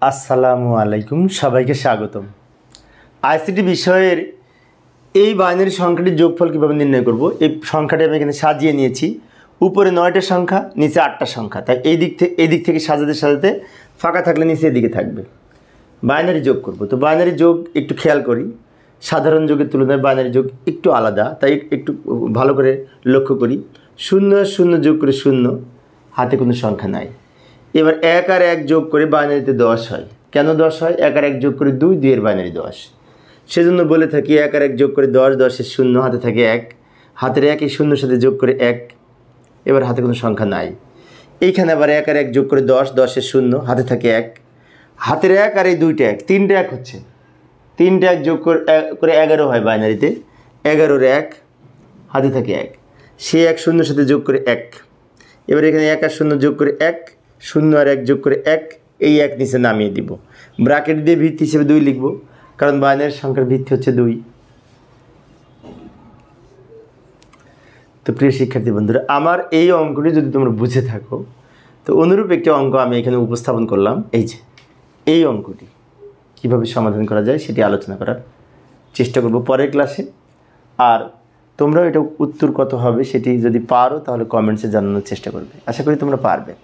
আসসালামু আলাইকুম, সবাইকে স্বাগতম। আইসিটি বিষয়ের এই বাইনারি সংখ্যাটির যোগফল কীভাবে নির্ণয় করব, এই সংখ্যাটি আমি এখানে সাজিয়ে নিয়েছি। উপরে 9টা সংখ্যা, নিচে 8টা সংখ্যা, তাই এই দিক থেকে সাজাতে সাজাতে ফাঁকা থাকলে নিচে এদিকে থাকবে। বাইনারি যোগ করব, তো বাইনারি যোগ একটু খেয়াল করি। সাধারণ যোগের তুলনায় বাইনারি যোগ একটু আলাদা, তাই একটু ভালো করে লক্ষ্য করি। 0 আর 0 যোগ করে 0, হাতে কোনো সংখ্যা নাই। এবার 1 আর 1 যোগ করে বাইনারিতে 10 হয়। কেন 10 হয়? 1 আর 1 যোগ করে 2, 2 এর বাইনারি 10। সেজন্য বলে থাকি 1 আর 1 যোগ করে 10, 10 এর 0, হাতে থাকে 1। হাতের 1 এই 0 সাথে যোগ করে 1। এবার হাতে কোনো সংখ্যা নাই। এইখানে আবার 1 আর 1 যোগ করে 10, 10 এর 0, হাতে থাকে 1। হাতের 1 আর এই 2টা 1, 3টে 1 হচ্ছে। 3টে 1 যোগ করে 11 হয় বাইনারিতে। 11 এর 1, হাতে থাকে 1। সে 1 0 সাথে যোগ করে 1। এবার এখানে 1 আর 0 যোগ করে 1, 0 আর 1 যোগ করে 1, এই 1 নিচে নামিয়ে দিব। ব্র্যাকেট দিয়ে ভিত্তি হিসেবে 2 লিখব, কারণ বাইনারি সংখ্যার ভিত্তি হচ্ছে 2। তো প্রিয় শিক্ষার্থী বন্ধুরা, আমার এই অঙ্কটি যদি তোমরা বুঝে থাকো, তো অনুরূপ একটি অঙ্ক আমি এখানে উপস্থাপন করলাম। এই অঙ্কটি কীভাবে সমাধান করা যায় সেটি আলোচনা করার চেষ্টা করব পরের ক্লাসে। আর তোমরাও এটা উত্তর কত হবে সেটি যদি পারো তাহলে কমেন্টসে জানানোর চেষ্টা করবে। আশা করি তোমরা পারবে।